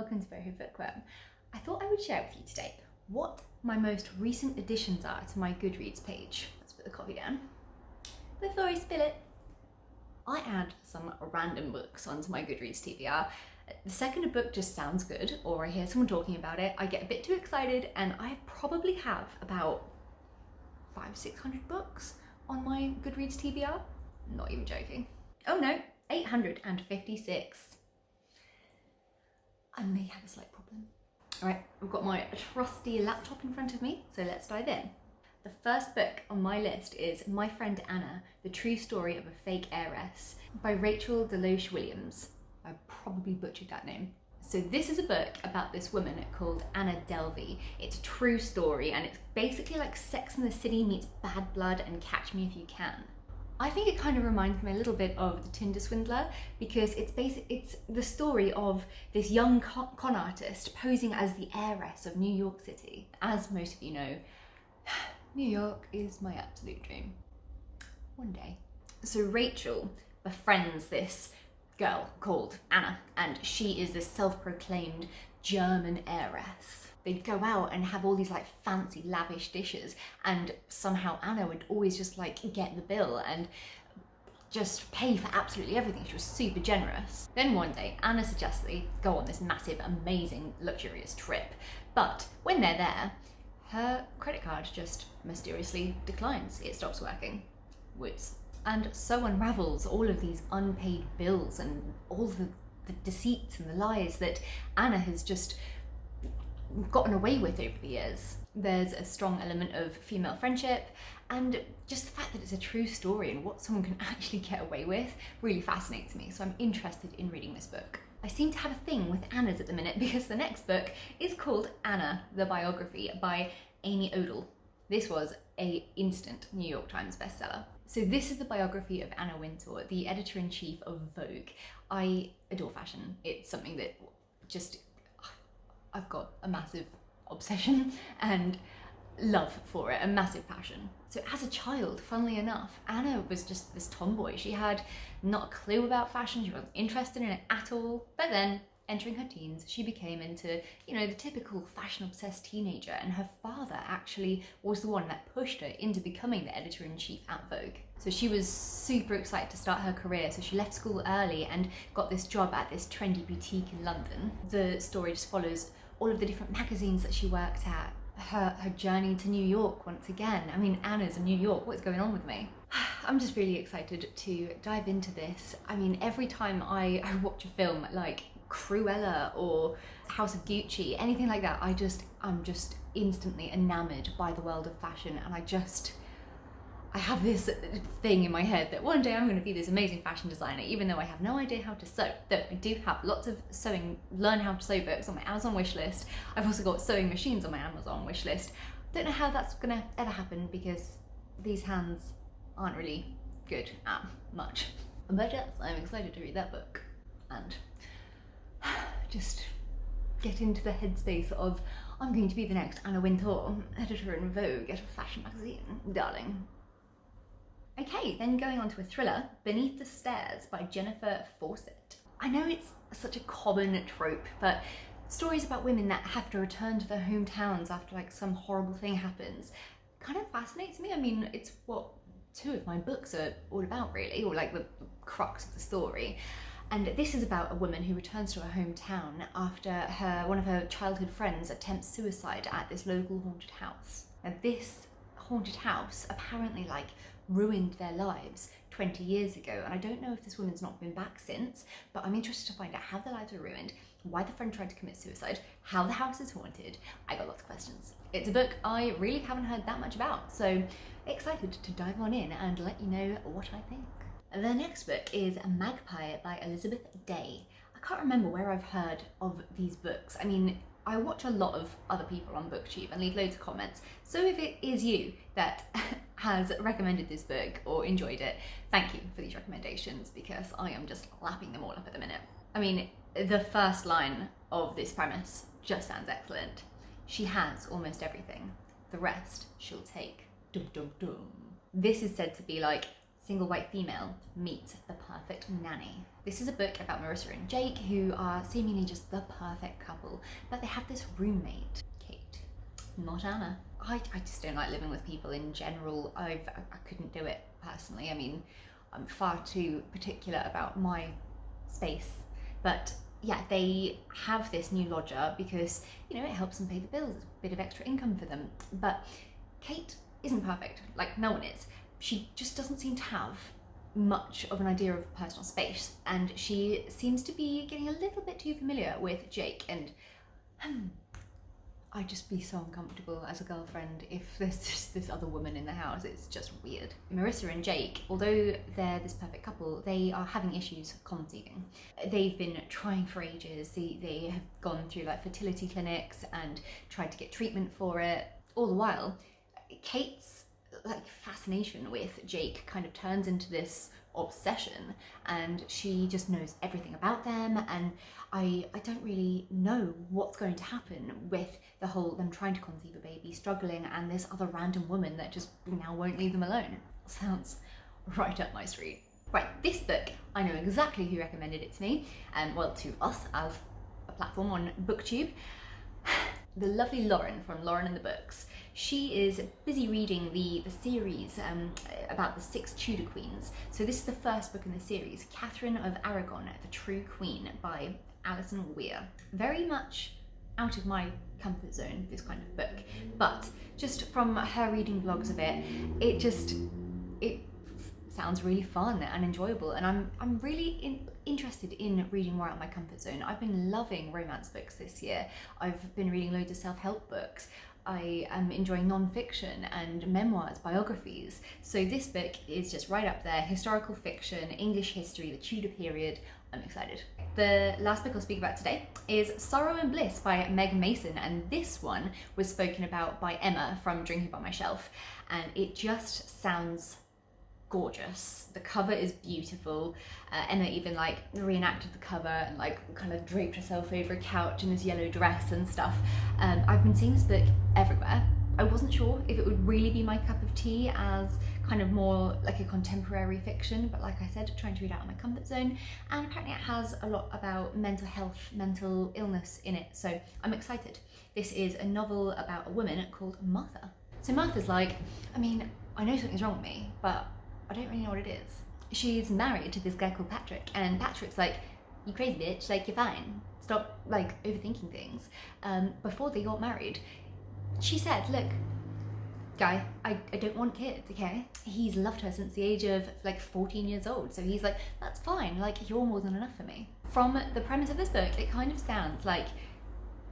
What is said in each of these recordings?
welcome to Boho Bookworm. I thought I would share with you today what my most recent additions are to my Goodreads page. Let's put the coffee down. Before I spill it, I add some random books onto my Goodreads TBR. The second a book just sounds good, or I hear someone talking about it, I get a bit too excited, and I probably have about 500-600 books on my Goodreads TBR. Not even joking. Oh no, 856. I may have a slight problem. All right, I've got my trusty laptop in front of me, so let's dive in. The first book on my list is My Friend Anna, The True Story of a Fake Heiress by Rachel Delosh Williams. I probably butchered that name. So this is a book about this woman called Anna Delvey. It's a true story and it's basically like Sex and the City meets Bad Blood and Catch Me If You Can. I think it kind of reminds me a little bit of The Tinder Swindler because it's the story of this young con artist posing as the heiress of New York City. As most of you know, New York is my absolute dream. One day. So Rachel befriends this girl called Anna, and she is this self-proclaimed German heiress. They'd go out and have all these like fancy lavish dishes, and somehow Anna would always just like get the bill and just pay for absolutely everything. She was super generous. Then one day Anna suggests they go on this massive, amazing, luxurious trip, but when they're there, her credit card just mysteriously declines. It stops working. Whoops. And so unravels all of these unpaid bills and all the deceits and the lies that Anna has just gotten away with over the years. There's a strong element of female friendship, and just the fact that it's a true story and what someone can actually get away with really fascinates me, so I'm interested in reading this book. I seem to have a thing with Annas at the minute because the next book is called Anna, the Biography by Amy Odell. This was an instant New York Times bestseller. So this is the biography of Anna Wintour, the editor-in-chief of Vogue. I adore fashion. It's something that just, I've got a massive obsession and love for it, a massive passion. So as a child, funnily enough, Anna was just this tomboy. She had not a clue about fashion, she wasn't interested in it at all. But then, entering her teens, she became into, you know, the typical fashion-obsessed teenager, and her father actually was the one that pushed her into becoming the editor-in-chief at Vogue. So she was super excited to start her career, so she left school early and got this job at this trendy boutique in London. The story just follows all of the different magazines that she worked at, her journey to New York once again. I mean, Anna's in New York, what's going on with me? I'm just really excited to dive into this. I mean, every time I watch a film like Cruella or House of Gucci, anything like that, I'm just instantly enamored by the world of fashion, and I have this thing in my head that one day I'm going to be this amazing fashion designer, even though I have no idea how to sew. Though I do have lots of learn how to sew books on my Amazon wishlist. I've also got sewing machines on my Amazon wishlist. Don't know how that's going to ever happen because these hands aren't really good at much. But yes, I'm excited to read that book and just get into the headspace of I'm going to be the next Anna Wintour, editor in Vogue at a fashion magazine, darling. Okay, then going on to a thriller, Beneath the Stairs by Jennifer Fawcett. I know it's such a common trope, but stories about women that have to return to their hometowns after like some horrible thing happens kind of fascinates me. I mean, it's what two of my books are all about really, or like the crux of the story. And this is about a woman who returns to her hometown after one of her childhood friends attempts suicide at this local haunted house. Now this haunted house apparently like ruined their lives 20 years ago, and I don't know if this woman's not been back since, but I'm interested to find out how their lives were ruined, why the friend tried to commit suicide, how the house is haunted. I got lots of questions. It's a book I really haven't heard that much about, so excited to dive on in and let you know what I think. The next book is Magpie by Elizabeth Day. I can't remember where I've heard of these books. I mean, I watch a lot of other people on Booktube and leave loads of comments, so if it is you that has recommended this book or enjoyed it, thank you for these recommendations because I am just lapping them all up at the minute. I mean, the first line of this premise just sounds excellent. She has almost everything. The rest she'll take. Dum dum dum. This is said to be like single white female meets the perfect nanny. This is a book about Marissa and Jake, who are seemingly just the perfect couple, but they have this roommate, Kate, not Anna. I just don't like living with people in general. I couldn't do it personally. I mean, I'm far too particular about my space, but yeah, they have this new lodger because, you know, it helps them pay the bills. It's a bit of extra income for them. But Kate isn't perfect, like no one is. She just doesn't seem to have much of an idea of personal space, and she seems to be getting a little bit too familiar with Jake, and I'd just be so uncomfortable as a girlfriend if there's just this other woman in the house. It's just weird. Marissa and Jake, although they're this perfect couple, they are having issues conceiving. They've been trying for ages. They have gone through like fertility clinics and tried to get treatment for it. All the while, Kate's like fascination with Jake kind of turns into this obsession, and she just knows everything about them, and I don't really know what's going to happen with the whole them trying to conceive a baby, struggling, and this other random woman that just now won't leave them alone. Sounds right up my street. Right, this book, I know exactly who recommended it to me, and well, to us as a platform on Booktube. The lovely Lauren from Lauren and the Books. She is busy reading the series about the 6 Tudor queens. So this is the first book in the series, Catherine of Aragon, the True Queen by Alison Weir. Very much out of my comfort zone, this kind of book, but just from her reading blogs of it, it sounds really fun and enjoyable, and I'm really interested in reading more out of my comfort zone. I've been loving romance books this year. I've been reading loads of self-help books. I am enjoying non-fiction and memoirs, biographies. So this book is just right up there. Historical fiction, English history, the Tudor period. I'm excited. The last book I'll speak about today is Sorrow and Bliss by Meg Mason, and this one was spoken about by Emma from Drinking by My Shelf, and it just sounds gorgeous. The cover is beautiful. Emma even like reenacted the cover and like kind of draped herself over a couch in this yellow dress and stuff. I've been seeing this book everywhere. I wasn't sure if it would really be my cup of tea as kind of more like a contemporary fiction, but like I said, trying to read out of my comfort zone, and apparently it has a lot about mental health, mental illness in it, so I'm excited. This is a novel about a woman called Martha. So Martha's like, I mean, I know something's wrong with me, but I don't really know what it is. She's married to this guy called Patrick, and Patrick's like, you crazy bitch, like you're fine. Stop like overthinking things. Before they got married, she said, look, guy, I don't want kids, okay? He's loved her since the age of like 14 years old. So he's like, that's fine, like you're more than enough for me. From the premise of this book, it kind of sounds like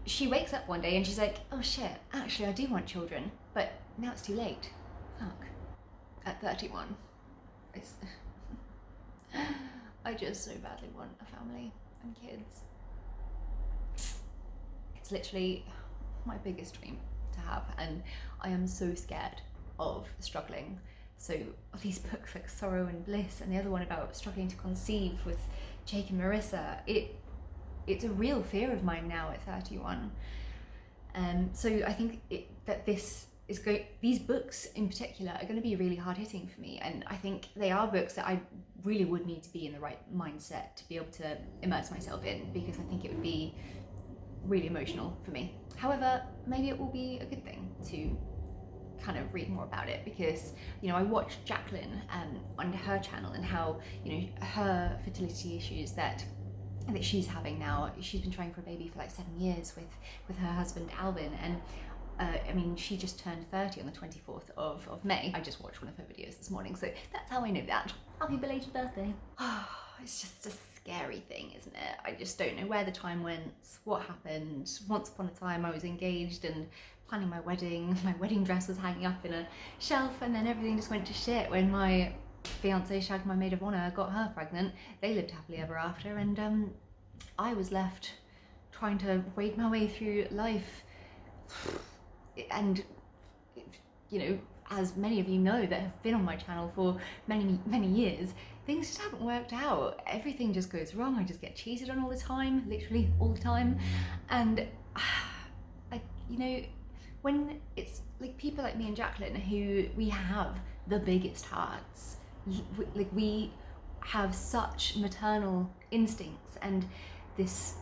she wakes up one day and she's like, oh shit, actually I do want children, but now it's too late. Fuck. At 31. I just so badly want a family and kids. It's literally my biggest dream to have, and I am so scared of struggling. So these books like Sorrow and Bliss, and the other one about struggling to conceive with Jake and Marissa, it's a real fear of mine now at 31. So I think that these books in particular are going to be really hard hitting for me, and I think they are books that I really would need to be in the right mindset to be able to immerse myself in, because I think it would be really emotional for me. However, maybe it will be a good thing to kind of read more about it, because, you know, I watched Jacqueline on her channel and how, you know, her fertility issues that she's having now. She's been trying for a baby for like 7 years with her husband Alvin, and I mean, she just turned 30 on the 24th of May. I just watched one of her videos this morning, so that's how I know that. Happy belated birthday. It's just a scary thing, isn't it? I just don't know where the time went, what happened. Once upon a time I was engaged and planning my wedding. My wedding dress was hanging up in a shelf, and then everything just went to shit when my fiance shagged my maid of honor, got her pregnant. They lived happily ever after, and I was left trying to wade my way through life. And, you know, as many of you know that have been on my channel for many years, things just haven't worked out. Everything just goes wrong. I just get cheated on all the time, literally all the time. And you know, when it's like people like me and Jacqueline, who we have the biggest hearts, like we have such maternal instincts and this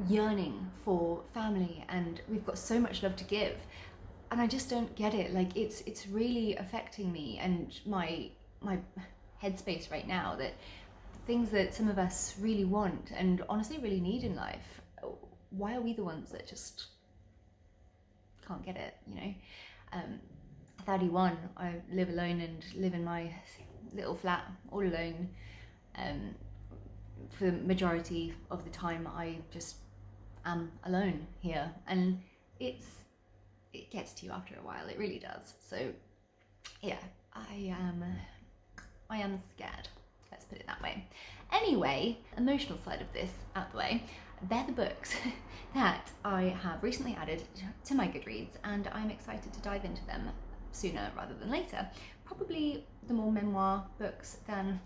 yearning for family, and we've got so much love to give, and I just don't get it. Like it's really affecting me and my headspace right now, that things that some of us really want and honestly really need in life, why are we the ones that just can't get it, you know? 31, I live alone and live in my little flat all alone. For the majority of the time I just am alone here, and it gets to you after a while, it really does. So yeah, I am scared, let's put it that way. Anyway, emotional side of this out the way, they're the books that I have recently added to my Goodreads, and I'm excited to dive into them sooner rather than later. Probably the more memoir books than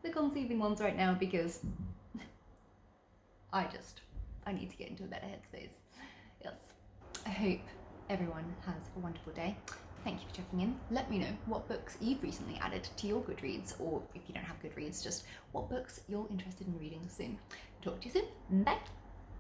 the conceiving ones right now, because I need to get into a better headspace. Yes. I hope everyone has a wonderful day. Thank you for checking in. Let me know what books you've recently added to your Goodreads, or if you don't have Goodreads, just what books you're interested in reading soon. Talk to you soon. Bye.